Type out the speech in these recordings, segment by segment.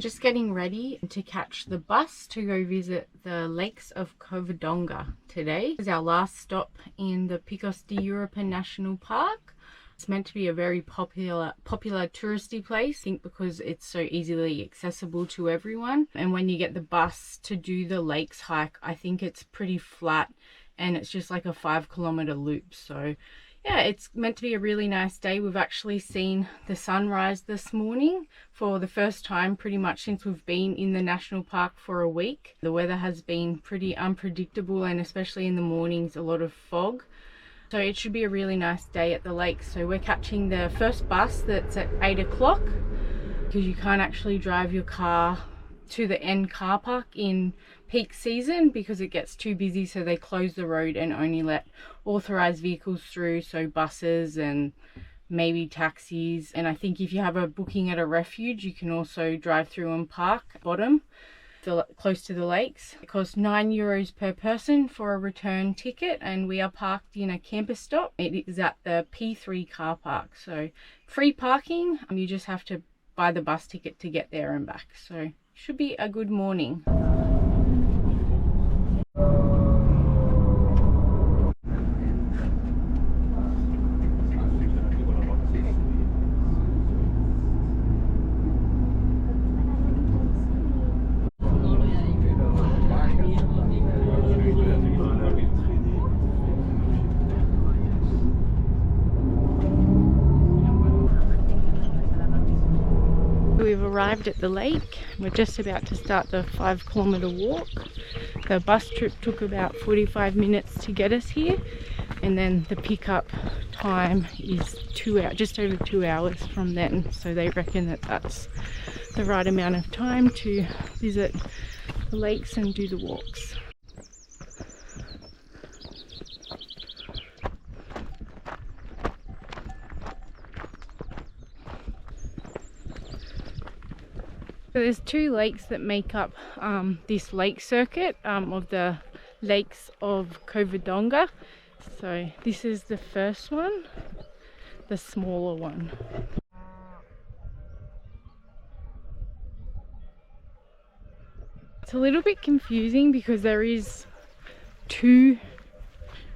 Just getting ready to catch the bus to go visit the lakes of Covadonga today. This is our last stop in the Picos De Europa National Park. It's meant to be a very popular touristy place, I think, because it's so easily accessible to everyone. And when you get the bus to do the lakes hike, I think it's pretty flat and it's just like a 5-kilometer loop. So yeah, it's meant to be a really nice day. We've actually seen the sunrise this morning for the first time pretty much since we've been in the national park for a week. The weather has been pretty unpredictable, and especially in the mornings, a lot of fog. So it should be a really nice day at the lake. So we're catching the first bus that's at 8 o'clock because you can't actually drive your car to the end car park in peak season because it gets too busy, so they close the road and only let authorized vehicles through, so buses and maybe taxis. And I think if you have a booking at a refuge, you can also drive through and park bottom close to the lakes. It costs €9 per person for a return ticket, and we are parked in a campus stop. It is at the P3 car park, so free parking. You just have to buy the bus ticket to get there and back. So should be a good morning. We've arrived at the lake. We're just about to start the 5-kilometer walk. The bus trip took about 45 minutes to get us here, and then the pickup time is 2 hours, just over 2 hours from then. So they reckon that that's the right amount of time to visit the lakes and do the walks. So there's 2 lakes that make up this lake circuit of the lakes of Covadonga. So this is the first one, the smaller one. It's a little bit confusing because there is 2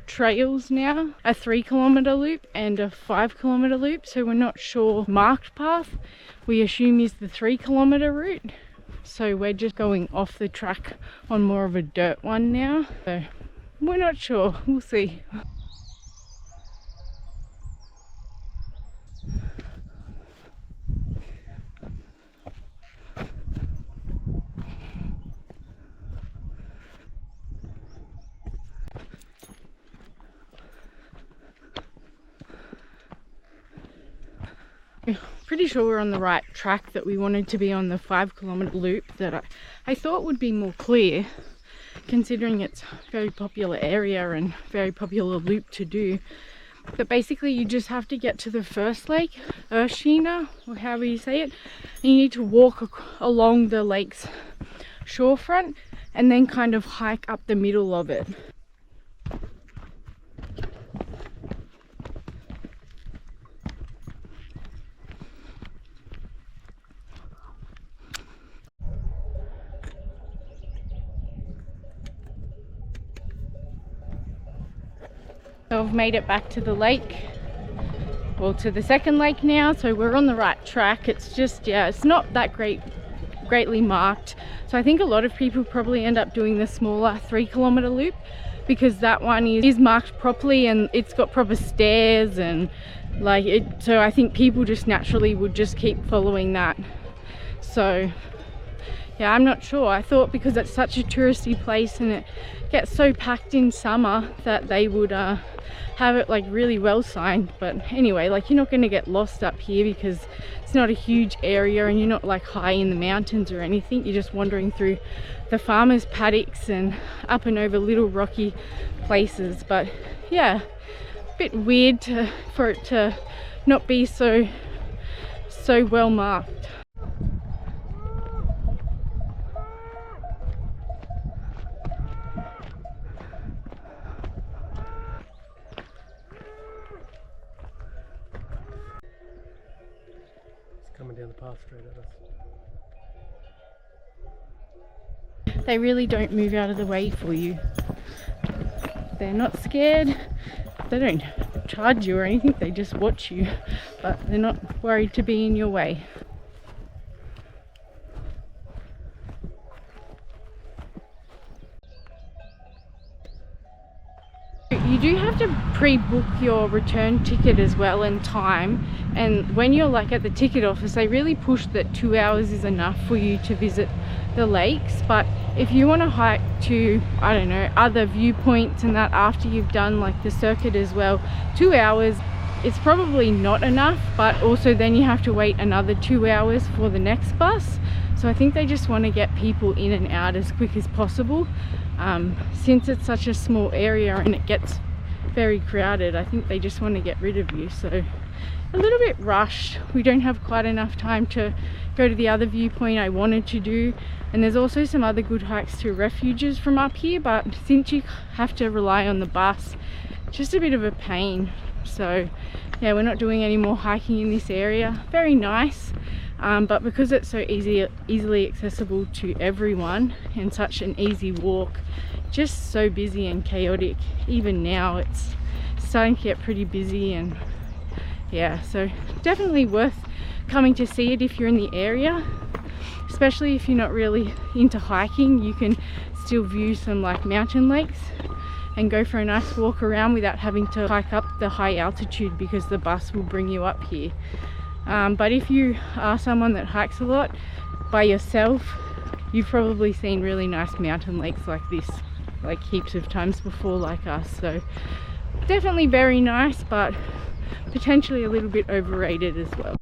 trails now, a 3-kilometer loop and a 5-kilometer loop, so we're not sure. Marked path we assume is the 3-kilometer route, so we're just going off the track on more of a dirt one now, so we're not sure. We'll see. Pretty sure we're on the right track, that we wanted to be on the 5-kilometer loop that I thought would be more clear, considering it's a very popular area and very popular loop to do. But basically you just have to get to the first lake, Urshina, or however you say it, and you need to walk along the lake's shorefront and then kind of hike up the middle of it. So I've made it back to the lake, well, to the second lake now, so we're on the right track. It's just, yeah, it's not that greatly marked, so I think a lot of people probably end up doing the smaller 3-kilometer loop because that one is marked properly and it's got proper stairs and like it, so I think people just naturally would just keep following that. So yeah, I'm not sure. I thought because it's such a touristy place and it gets so packed in summer that they would have it like really well signed. But anyway, like, you're not going to get lost up here because it's not a huge area and you're not like high in the mountains or anything. You're just wandering through the farmers' paddocks and up and over little rocky places. But yeah, a bit weird for it to not be so well marked. Coming down the path straight at us. They really don't move out of the way for you. They're not scared. They don't charge you or anything, they just watch you, but they're not worried to be in your way. You do have to pre-book your return ticket as well in time, and when you're like at the ticket office, they really push that 2 hours is enough for you to visit the lakes. But if you want to hike to, I don't know, other viewpoints and that after you've done like the circuit as well, 2 hours, it's probably not enough, but also then you have to wait another 2 hours for the next bus. So I think they just want to get people in and out as quick as possible. Since it's such a small area and it gets very crowded, I think they just want to get rid of you. So a little bit rushed. We don't have quite enough time to go to the other viewpoint I wanted to do, and there's also some other good hikes to refuges from up here, but since you have to rely on the bus, it's just a bit of a pain. So yeah, we're not doing any more hiking in this area. Very nice, but because it's so easily accessible to everyone and such an easy walk, just so busy and chaotic. Even now it's starting to get pretty busy, and yeah, so definitely worth coming to see it if you're in the area, especially if you're not really into hiking. You can still view some like mountain lakes and go for a nice walk around without having to hike up the high altitude, because the bus will bring you up here. But if you are someone that hikes a lot by yourself, you've probably seen really nice mountain lakes like this like heaps of times before, like us. So definitely very nice, but potentially a little bit overrated as well.